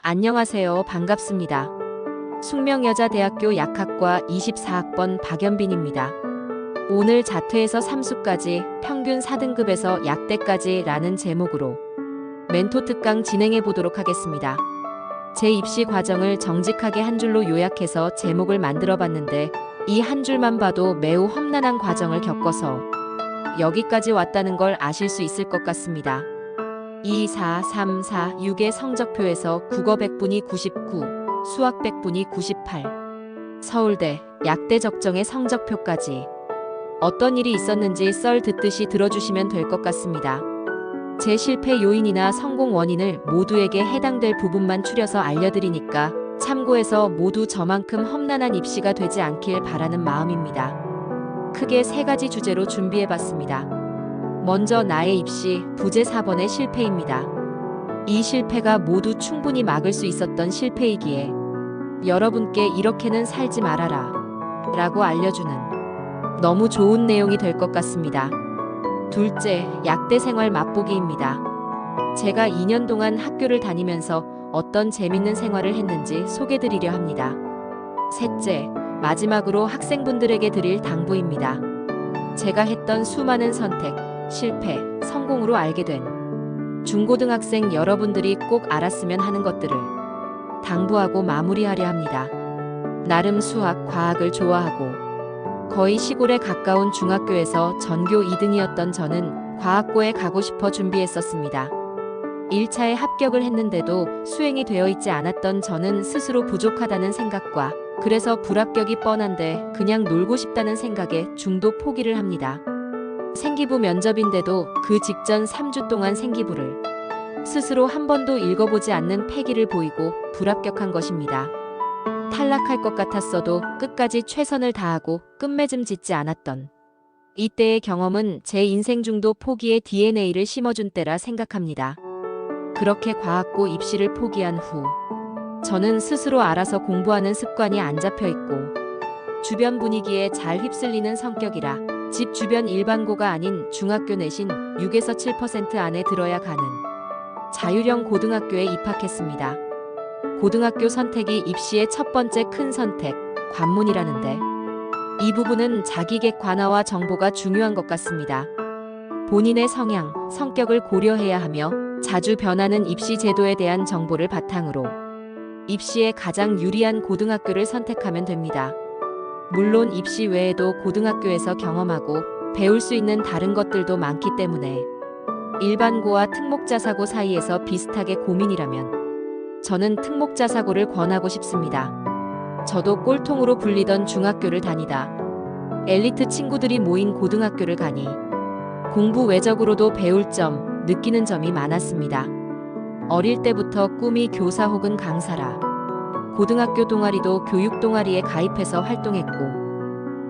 안녕하세요. 반갑습니다. 숙명여자대학교 약학과 24학번 박연빈입니다. 오늘 자퇴에서 삼수까지 평균 4등급에서 약대까지 라는 제목으로 멘토 특강 진행해 보도록 하겠습니다. 제 입시 과정을 정직하게 한 줄로 요약해서 제목을 만들어 봤는데 이 한 줄만 봐도 매우 험난한 과정을 겪어서 여기까지 왔다는 걸 아실 수 있을 것 같습니다. 2, 4, 3, 4, 6의 성적표에서 국어 100분이 99, 수학 100분이 98. 서울대, 약대 적정의 성적표까지. 어떤 일이 있었는지 썰 듣듯이 들어주시면 될 것 같습니다. 제 실패 요인이나 성공 원인을 모두에게 해당될 부분만 추려서 알려드리니까 참고해서 모두 저만큼 험난한 입시가 되지 않길 바라는 마음입니다. 크게 3가지 주제로 준비해봤습니다. 먼저 나의 입시 부재 4번의 실패입니다. 이 실패가 모두 충분히 막을 수 있었던 실패이기에 여러분께 이렇게는 살지 말아라 라고 알려주는 너무 좋은 내용이 될 것 같습니다. 둘째, 약대 생활 맛보기입니다. 제가 2년 동안 학교를 다니면서 어떤 재밌는 생활을 했는지 소개드리려 합니다. 셋째, 마지막으로 학생분들에게 드릴 당부입니다. 제가 했던 수많은 선택, 실패, 성공으로 알게 된 중고등학생 여러분들이 꼭 알았으면 하는 것들을 당부하고 마무리하려 합니다. 나름 수학, 과학을 좋아하고 거의 시골에 가까운 중학교에서 전교 2등이었던 저는 과학고에 가고 싶어 준비했었습니다. 1차에 합격을 했는데도 수행이 되어 있지 않았던 저는 스스로 부족하다는 생각과 그래서 불합격이 뻔한데 그냥 놀고 싶다는 생각에 중도 포기를 합니다. 생기부 면접인데도 그 직전 3주 동안 생기부를 스스로 한 번도 읽어보지 않는 패기를 보이고 불합격한 것입니다. 탈락할 것 같았어도 끝까지 최선을 다하고 끝맺음 짓지 않았던 이때의 경험은 제 인생 중도 포기의 DNA를 심어준 때라 생각합니다. 그렇게 과학고 입시를 포기한 후 저는 스스로 알아서 공부하는 습관이 안 잡혀 있고 주변 분위기에 잘 휩쓸리는 성격이라 집 주변 일반고가 아닌 중학교 내신 6에서 7% 안에 들어야 가는 자율형 고등학교에 입학했습니다. 고등학교 선택이 입시의 첫 번째 큰 선택, 관문이라는데 이 부분은 자기 객관화와 정보가 중요한 것 같습니다. 본인의 성향, 성격을 고려해야 하며 자주 변하는 입시 제도에 대한 정보를 바탕으로 입시에 가장 유리한 고등학교를 선택하면 됩니다. 물론 입시 외에도 고등학교에서 경험하고 배울 수 있는 다른 것들도 많기 때문에 일반고와 특목자사고 사이에서 비슷하게 고민이라면 저는 특목자사고를 권하고 싶습니다. 저도 꼴통으로 불리던 중학교를 다니다 엘리트 친구들이 모인 고등학교를 가니 공부 외적으로도 배울 점, 느끼는 점이 많았습니다. 어릴 때부터 꿈이 교사 혹은 강사라 고등학교 동아리도 교육 동아리에 가입해서 활동했고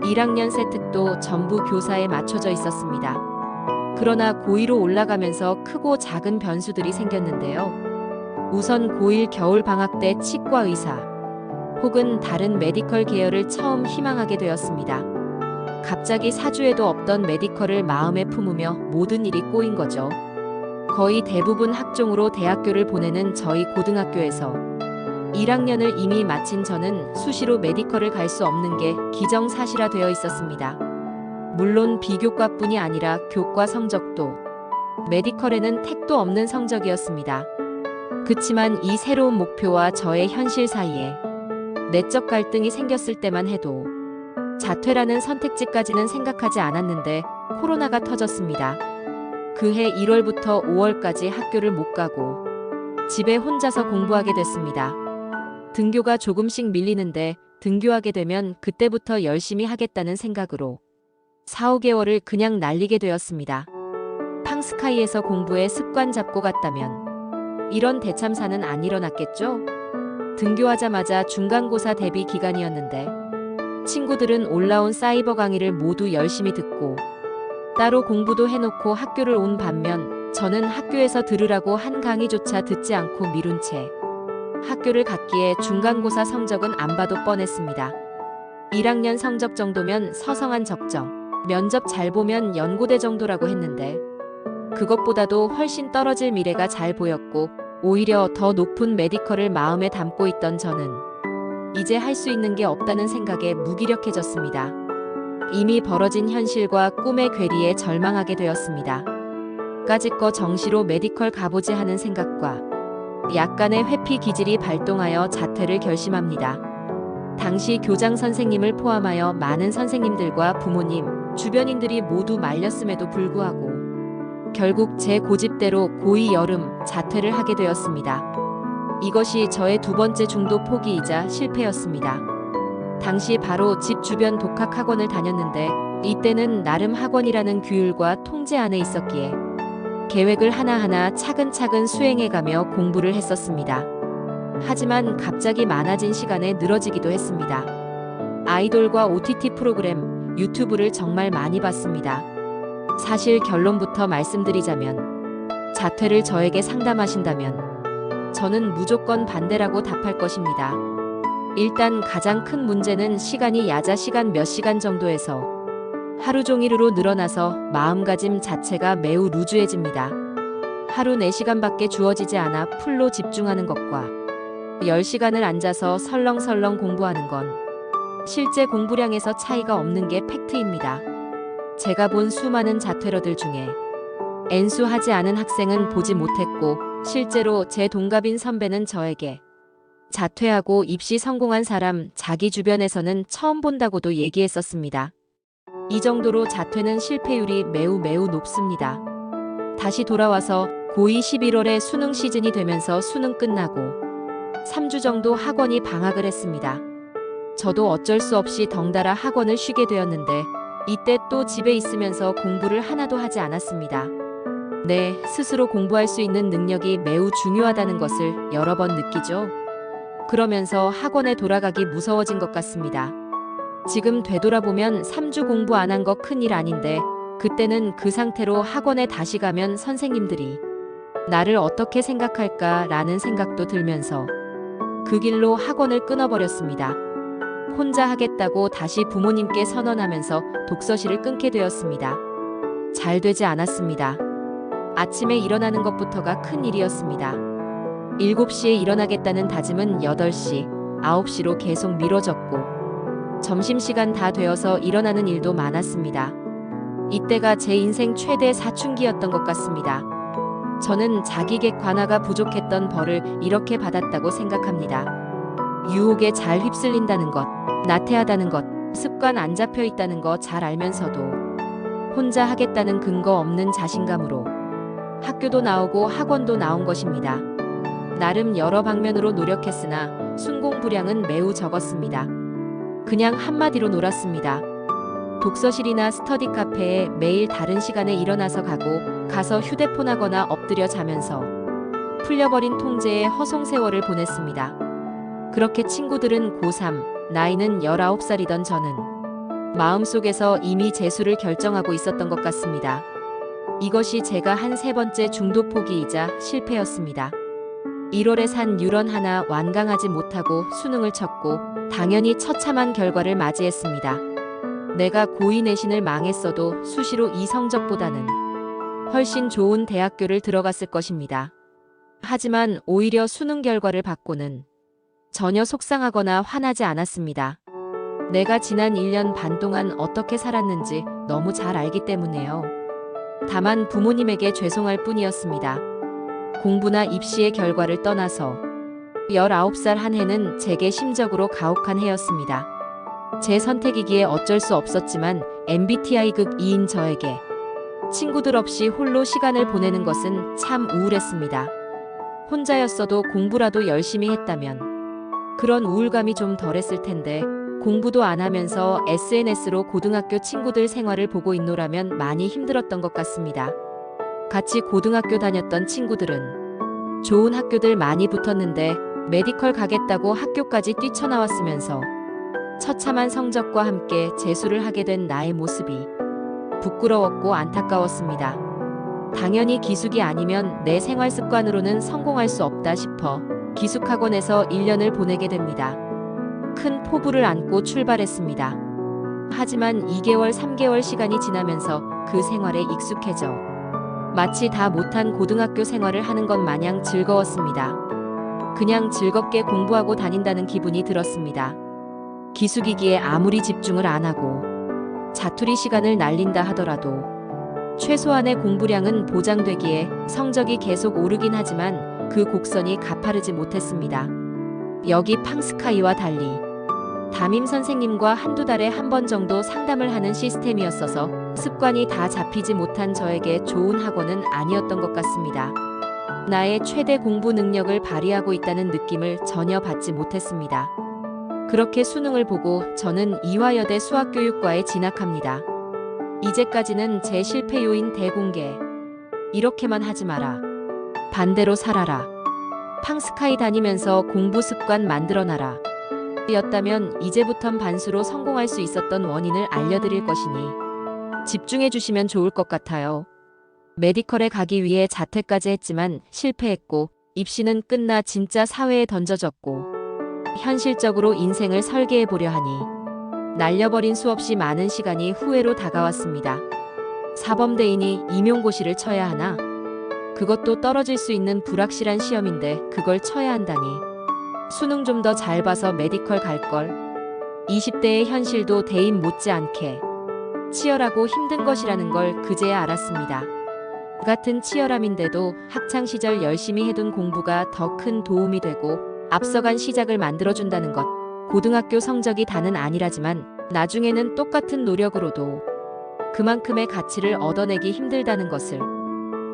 1학년 세특도 전부 교사에 맞춰져 있었습니다. 그러나 고2로 올라가면서 크고 작은 변수들이 생겼는데요. 우선 고1 겨울 방학 때 치과 의사 혹은 다른 메디컬 계열을 처음 희망하게 되었습니다. 갑자기 사주에도 없던 메디컬을 마음에 품으며 모든 일이 꼬인 거죠. 거의 대부분 학종으로 대학교를 보내는 저희 고등학교에서 1학년을 이미 마친 저는 수시로 메디컬을 갈 수 없는 게 기정사실화 되어 있었습니다. 물론 비교과뿐이 아니라 교과 성적도 메디컬에는 택도 없는 성적이었습니다. 그치만 이 새로운 목표와 저의 현실 사이에 내적 갈등이 생겼을 때만 해도 자퇴라는 선택지까지는 생각하지 않았는데 코로나가 터졌습니다. 그해 1월부터 5월까지 학교를 못 가고 집에 혼자서 공부하게 됐습니다. 등교가 조금씩 밀리는데 등교하게 되면 그때부터 열심히 하겠다는 생각으로 4, 5개월을 그냥 날리게 되었습니다. 팡스카이에서 공부에 습관 잡고 갔다면 이런 대참사는 안 일어났겠죠? 등교하자마자 중간고사 대비 기간이었는데 친구들은 올라온 사이버 강의를 모두 열심히 듣고 따로 공부도 해놓고 학교를 온 반면 저는 학교에서 들으라고 한 강의조차 듣지 않고 미룬 채 학교를 갔기에 중간고사 성적은 안 봐도 뻔했습니다. 1학년 성적 정도면 서성한 적정, 면접 잘 보면 연고대 정도라고 했는데 그것보다도 훨씬 떨어질 미래가 잘 보였고 오히려 더 높은 메디컬을 마음에 담고 있던 저는 이제 할 수 있는 게 없다는 생각에 무기력해졌습니다. 이미 벌어진 현실과 꿈의 괴리에 절망하게 되었습니다. 까짓거 정시로 메디컬 가보지 하는 생각과 약간의 회피 기질이 발동하여 자퇴를 결심합니다. 당시 교장 선생님을 포함하여 많은 선생님들과 부모님, 주변인들이 모두 말렸음에도 불구하고 결국 제 고집대로 고2 여름 자퇴를 하게 되었습니다. 이것이 저의 두 번째 중도 포기이자 실패였습니다. 당시 바로 집 주변 독학학원을 다녔는데 이때는 나름 학원이라는 규율과 통제 안에 있었기에 계획을 하나하나 차근차근 수행해가며 공부를 했었습니다. 하지만 갑자기 많아진 시간에 늘어지기도 했습니다. 아이돌과 OTT 프로그램, 유튜브를 정말 많이 봤습니다. 사실 결론부터 말씀드리자면 자퇴를 저에게 상담하신다면 저는 무조건 반대라고 답할 것입니다. 일단 가장 큰 문제는 시간이 야자 시간 몇 시간 정도에서 하루 종일으로 늘어나서 마음가짐 자체가 매우 루즈해집니다. 하루 4시간밖에 주어지지 않아 풀로 집중하는 것과 10시간을 앉아서 설렁설렁 공부하는 건 실제 공부량에서 차이가 없는 게 팩트입니다. 제가 본 수많은 자퇴러들 중에 N수하지 않은 학생은 보지 못했고 실제로 제 동갑인 선배는 저에게 자퇴하고 입시 성공한 사람 자기 주변에서는 처음 본다고도 얘기했었습니다. 이 정도로 자퇴는 실패율이 매우 높습니다. 다시 돌아와서 고2 11월에 수능 시즌이 되면서 수능 끝나고 3주 정도 학원이 방학을 했습니다. 저도 어쩔 수 없이 덩달아 학원을 쉬게 되었는데 이때 또 집에 있으면서 공부를 하나도 하지 않았습니다. 네, 스스로 공부할 수 있는 능력이 매우 중요하다는 것을 여러 번 느끼죠. 그러면서 학원에 돌아가기 무서워진 것 같습니다. 지금 되돌아보면 3주 공부 안 한 거 큰일 아닌데 그때는 그 상태로 학원에 다시 가면 선생님들이 나를 어떻게 생각할까 라는 생각도 들면서 그 길로 학원을 끊어버렸습니다. 혼자 하겠다고 다시 부모님께 선언하면서 독서실을 끊게 되었습니다. 잘 되지 않았습니다. 아침에 일어나는 것부터가 큰 일이었습니다. 7시에 일어나겠다는 다짐은 8시, 9시로 계속 미뤄졌고 점심시간 다 되어서 일어나는 일도 많았습니다. 이때가 제 인생 최대 사춘기였던 것 같습니다. 저는 자기 객관화가 부족했던 벌을 이렇게 받았다고 생각합니다. 유혹에 잘 휩쓸린다는 것, 나태하다는 것, 습관 안 잡혀 있다는 거 잘 알면서도 혼자 하겠다는 근거 없는 자신감으로 학교도 나오고 학원도 나온 것입니다. 나름 여러 방면으로 노력했으나 순공 분량은 매우 적었습니다. 그냥 한마디로 놀았습니다. 독서실이나 스터디 카페에 매일 다른 시간에 일어나서 가서 휴대폰 하거나 엎드려 자면서 풀려버린 통제에 허송세월을 보냈습니다. 그렇게 친구들은 고3, 나이는 19살이던 저는 마음속에서 이미 재수를 결정하고 있었던 것 같습니다. 이것이 제가 한 3번째 중도 포기이자 실패였습니다. 1월에 산 유런 하나 완강하지 못하고 수능을 쳤고 당연히 처참한 결과를 맞이했습니다. 내가 고2 내신을 망했어도 수시로 이 성적보다는 훨씬 좋은 대학교를 들어갔을 것입니다. 하지만 오히려 수능 결과를 받고는 전혀 속상하거나 화나지 않았습니다. 내가 지난 1년 반 동안 어떻게 살았는지 너무 잘 알기 때문에요. 다만 부모님에게 죄송할 뿐이었습니다. 공부나 입시의 결과를 떠나서 19살 한 해는 제게 심적으로 가혹한 해였습니다. 제 선택이기에 어쩔 수 없었지만 MBTI극 2인 저에게 친구들 없이 홀로 시간을 보내는 것은 참 우울했습니다. 혼자였어도 공부라도 열심히 했다면 그런 우울감이 좀 덜했을 텐데 공부도 안 하면서 SNS로 고등학교 친구들 생활을 보고 있노라면 많이 힘들었던 것 같습니다. 같이 고등학교 다녔던 친구들은 좋은 학교들 많이 붙었는데 메디컬 가겠다고 학교까지 뛰쳐나왔으면서 처참한 성적과 함께 재수를 하게 된 나의 모습이 부끄러웠고 안타까웠습니다. 당연히 기숙이 아니면 내 생활 습관으로는 성공할 수 없다 싶어 기숙학원에서 1년을 보내게 됩니다. 큰 포부를 안고 출발했습니다. 하지만 2개월, 3개월 시간이 지나면서 그 생활에 익숙해져 마치 다 못한 고등학교 생활을 하는 것 마냥 즐거웠습니다. 그냥 즐겁게 공부하고 다닌다는 기분이 들었습니다. 기숙이기에 아무리 집중을 안 하고 자투리 시간을 날린다 하더라도 최소한의 공부량은 보장되기에 성적이 계속 오르긴 하지만 그 곡선이 가파르지 못했습니다. 여기 팡스카이와 달리 담임 선생님과 한두 달에 한 번 정도 상담을 하는 시스템이었어서 습관이 다 잡히지 못한 저에게 좋은 학원은 아니었던 것 같습니다. 나의 최대 공부 능력을 발휘하고 있다는 느낌을 전혀 받지 못했습니다. 그렇게 수능을 보고 저는 이화여대 수학교육과에 진학합니다. 이제까지는 제 실패 요인 대공개. 이렇게만 하지 마라. 반대로 살아라. 팡스카이 다니면서 공부 습관 만들어놔라. 였다면 이제부턴 반수로 성공할 수 있었던 원인을 알려드릴 것이니 집중해 주시면 좋을 것 같아요. 메디컬에 가기 위해 자퇴까지 했지만 실패했고 입시는 끝나 진짜 사회에 던져졌고 현실적으로 인생을 설계해 보려 하니 날려버린 수없이 많은 시간이 후회로 다가왔습니다. 사범대인이 임용고시를 쳐야 하나? 그것도 떨어질 수 있는 불확실한 시험인데 그걸 쳐야 한다니. 수능 좀 더 잘 봐서 메디컬 갈걸. 20대의 현실도 대인 못지않게 치열하고 힘든 것이라는 걸 그제야 알았습니다. 같은 치열함인데도 학창시절 열심히 해둔 공부가 더 큰 도움이 되고 앞서간 시작을 만들어준다는 것. 고등학교 성적이 다는 아니라지만 나중에는 똑같은 노력으로도 그만큼의 가치를 얻어내기 힘들다는 것을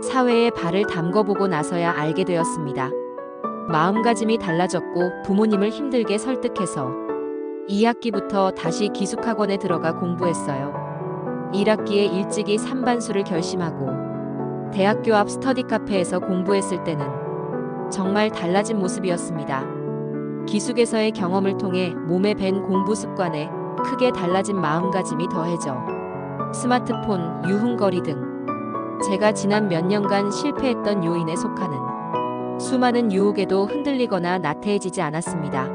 사회에 발을 담궈보고 나서야 알게 되었습니다. 마음가짐이 달라졌고 부모님을 힘들게 설득해서 2학기부터 다시 기숙학원에 들어가 공부했어요. 1학기에 일찍이 3반수를 결심하고 대학교 앞 스터디 카페에서 공부했을 때는 정말 달라진 모습이었습니다. 기숙에서의 경험을 통해 몸에 밴 공부 습관에 크게 달라진 마음가짐이 더해져 스마트폰, 유흥거리 등 제가 지난 몇 년간 실패했던 요인에 속하는 수많은 유혹에도 흔들리거나 나태해지지 않았습니다.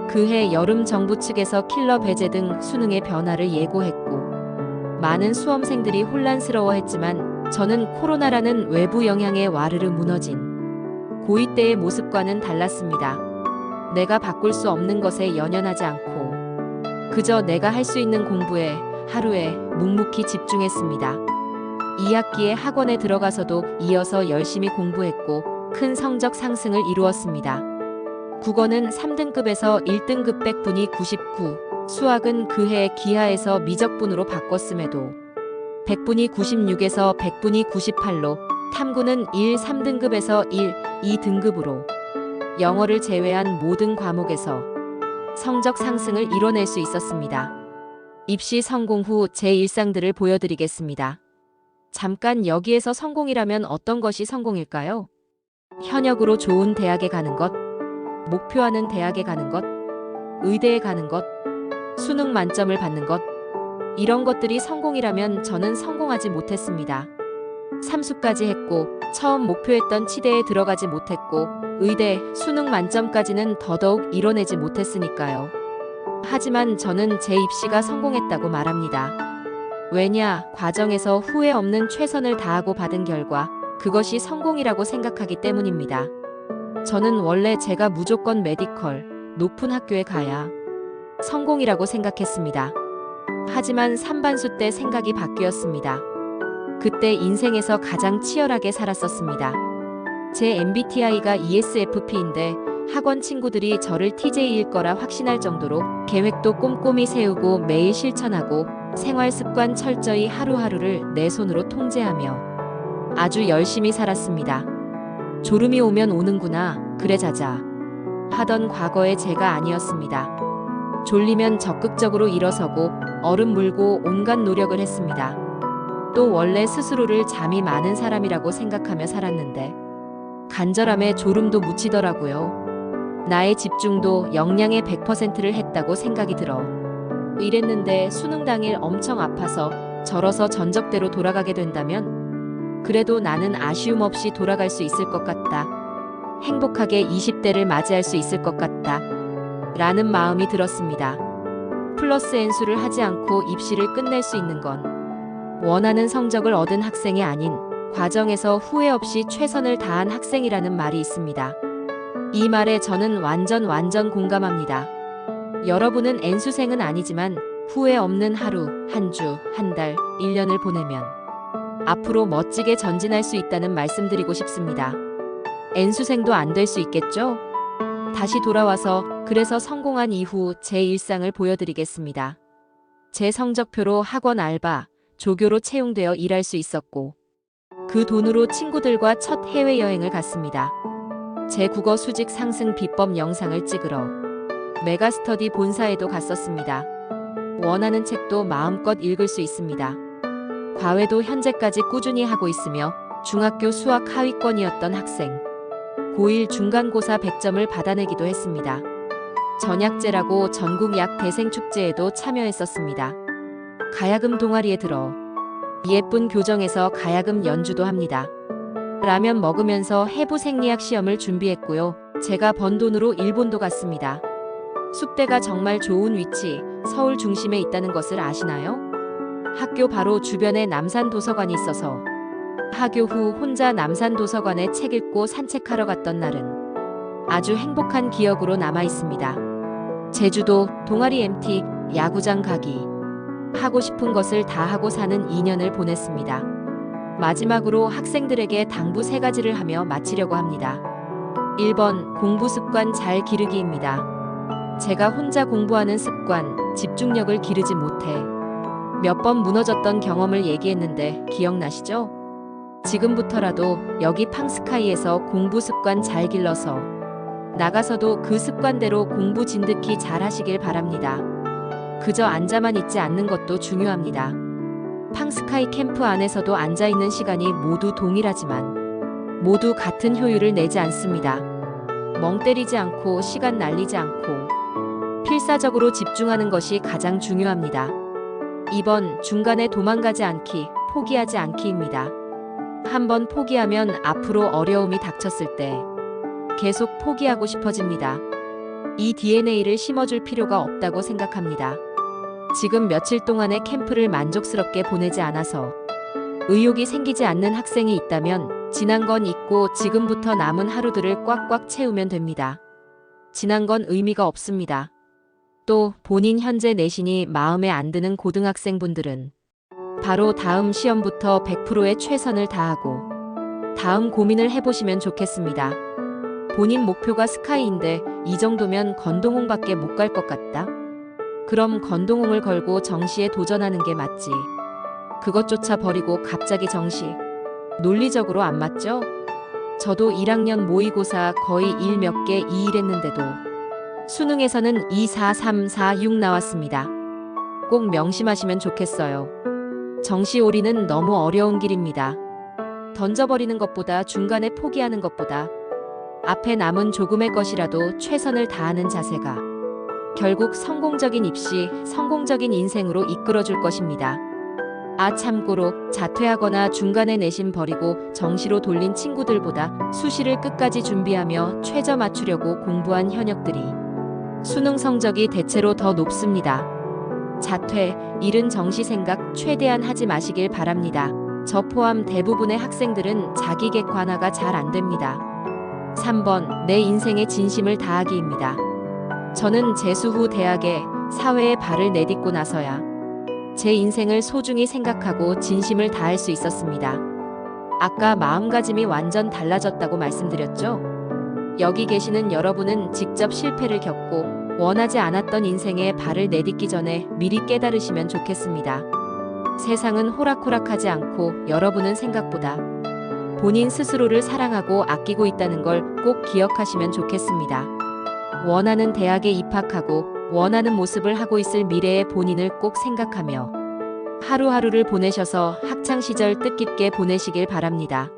그해 여름 정부 측에서 킬러 배제 등 수능의 변화를 예고했고 많은 수험생들이 혼란스러워했지만 저는 코로나라는 외부 영향에 와르르 무너진 고2 때의 모습과는 달랐습니다. 내가 바꿀 수 없는 것에 연연하지 않고 그저 내가 할 수 있는 공부에 하루에 묵묵히 집중했습니다. 2학기에 학원에 들어가서도 이어서 열심히 공부했고 큰 성적 상승을 이루었습니다. 국어는 3등급에서 1등급 100분이 99, 수학은 그해 기하에서 미적분으로 바꿨음에도 100분이 96에서 100분이 98로 탐구는 1, 3등급에서 1, 2등급으로 영어를 제외한 모든 과목에서 성적 상승을 이뤄낼 수 있었습니다. 입시 성공 후 제 일상들을 보여드리겠습니다. 잠깐 여기에서 성공이라면 어떤 것이 성공일까요? 현역으로 좋은 대학에 가는 것, 목표하는 대학에 가는 것, 의대에 가는 것, 수능 만점을 받는 것, 이런 것들이 성공이라면 저는 성공하지 못했습니다. 삼수까지 했고 처음 목표했던 치대에 들어가지 못했고 의대, 수능 만점까지는 더더욱 이뤄내지 못했으니까요. 하지만 저는 제 입시가 성공했다고 말합니다. 왜냐, 과정에서 후회 없는 최선을 다하고 받은 결과 그것이 성공이라고 생각하기 때문입니다. 저는 원래 제가 무조건 메디컬, 높은 학교에 가야 성공이라고 생각했습니다. 하지만 3반수 때 생각이 바뀌었습니다. 그때 인생에서 가장 치열하게 살았었습니다. 제 MBTI가 ESFP인데 학원 친구들이 저를 TJ일 거라 확신할 정도로 계획도 꼼꼼히 세우고 매일 실천하고 생활 습관 철저히 하루하루를 내 손으로 통제하며 아주 열심히 살았습니다. 졸음이 오면 오는구나, 그래 자자 하던 과거의 제가 아니었습니다. 졸리면 적극적으로 일어서고 얼음 물고 온갖 노력을 했습니다. 또 원래 스스로를 잠이 많은 사람이라고 생각하며 살았는데 간절함에 졸음도 묻히더라고요. 나의 집중도 역량의 100%를 했다고 생각이 들어. 이랬는데 수능 당일 엄청 아파서 절어서 전적대로 돌아가게 된다면 그래도 나는 아쉬움 없이 돌아갈 수 있을 것 같다. 행복하게 20대를 맞이할 수 있을 것 같다. 라는 마음이 들었습니다. 플러스 N수를 하지 않고 입시를 끝낼 수 있는 건 원하는 성적을 얻은 학생이 아닌 과정에서 후회 없이 최선을 다한 학생이라는 말이 있습니다. 이 말에 저는 완전 공감합니다. 여러분은 N수생은 아니지만 후회 없는 하루, 한 주, 한 달, 1년을 보내면 앞으로 멋지게 전진할 수 있다는 말씀드리고 싶습니다. N수생도 안 될 수 있겠죠? 다시 돌아와서 그래서 성공한 이후 제 일상을 보여드리겠습니다. 제 성적표로 학원 알바, 조교로 채용되어 일할 수 있었고 그 돈으로 친구들과 첫 해외여행을 갔습니다. 제 국어 수직 상승 비법 영상을 찍으러 메가스터디 본사에도 갔었습니다. 원하는 책도 마음껏 읽을 수 있습니다. 과외도 현재까지 꾸준히 하고 있으며 중학교 수학 하위권이었던 학생, 고1 중간고사 100점을 받아내기도 했습니다. 전약제라고 전국 약 대생축제에도 참여했었습니다. 가야금 동아리에 들어 예쁜 교정에서 가야금 연주도 합니다. 라면 먹으면서 해부 생리학 시험을 준비했고요. 제가 번 돈으로 일본도 갔습니다. 숲대가 정말 좋은 위치, 서울 중심에 있다는 것을 아시나요? 학교 바로 주변에 남산 도서관이 있어서 하교 후 혼자 남산 도서관에 책 읽고 산책하러 갔던 날은 아주 행복한 기억으로 남아 있습니다. 제주도, 동아리 MT, 야구장 가기, 하고 싶은 것을 다 하고 사는 2년을 보냈습니다. 마지막으로 학생들에게 당부 3가지를 하며 마치려고 합니다. 1번, 공부 습관 잘 기르기입니다. 제가 혼자 공부하는 습관, 집중력을 기르지 못해 몇 번 무너졌던 경험을 얘기했는데 기억나시죠? 지금부터라도 여기 팡스카이에서 공부 습관 잘 길러서 나가서도 그 습관대로 공부 진득히 잘 하시길 바랍니다. 그저 앉아만 있지 않는 것도 중요합니다. 팡스카이 캠프 안에서도 앉아있는 시간이 모두 동일하지만 모두 같은 효율을 내지 않습니다. 멍 때리지 않고 시간 날리지 않고 필사적으로 집중하는 것이 가장 중요합니다. 2번, 중간에 도망가지 않기, 포기하지 않기입니다. 한번 포기하면 앞으로 어려움이 닥쳤을 때 계속 포기하고 싶어집니다. 이 DNA를 심어줄 필요가 없다고 생각합니다. 지금 며칠 동안의 캠프를 만족스럽게 보내지 않아서 의욕이 생기지 않는 학생이 있다면 지난 건 잊고 지금부터 남은 하루들을 꽉꽉 채우면 됩니다. 지난 건 의미가 없습니다. 또 본인 현재 내신이 마음에 안 드는 고등학생분들은 바로 다음 시험부터 100%의 최선을 다하고 다음 고민을 해보시면 좋겠습니다. 본인 목표가 스카이인데 이 정도면 건동홍밖에 못 갈 것 같다? 그럼 건동홍을 걸고 정시에 도전하는 게 맞지. 그것조차 버리고 갑자기 정시. 논리적으로 안 맞죠? 저도 1학년 모의고사 거의 1 몇 개 2일 했는데도 수능에서는 2, 4, 3, 4, 6 나왔습니다. 꼭 명심하시면 좋겠어요. 정시 올인은 너무 어려운 길입니다. 던져버리는 것보다 중간에 포기하는 것보다 앞에 남은 조금의 것이라도 최선을 다하는 자세가 결국 성공적인 입시, 성공적인 인생으로 이끌어줄 것입니다. 참고로 자퇴하거나 중간에 내신 버리고 정시로 돌린 친구들보다 수시를 끝까지 준비하며 최저 맞추려고 공부한 현역들이 수능 성적이 대체로 더 높습니다. 자퇴, 잃은 정시 생각 최대한 하지 마시길 바랍니다. 저 포함 대부분의 학생들은 자기 객관화가 잘 안 됩니다. 3번, 내 인생의 진심을 다하기입니다. 저는 재수 후 대학에, 사회에 발을 내딛고 나서야 제 인생을 소중히 생각하고 진심을 다할 수 있었습니다. 아까 마음가짐이 완전 달라졌다고 말씀드렸죠? 여기 계시는 여러분은 직접 실패를 겪고 원하지 않았던 인생에 발을 내딛기 전에 미리 깨달으시면 좋겠습니다. 세상은 호락호락하지 않고 여러분은 생각보다 본인 스스로를 사랑하고 아끼고 있다는 걸 꼭 기억하시면 좋겠습니다. 원하는 대학에 입학하고 원하는 모습을 하고 있을 미래의 본인을 꼭 생각하며 하루하루를 보내셔서 학창시절 뜻깊게 보내시길 바랍니다.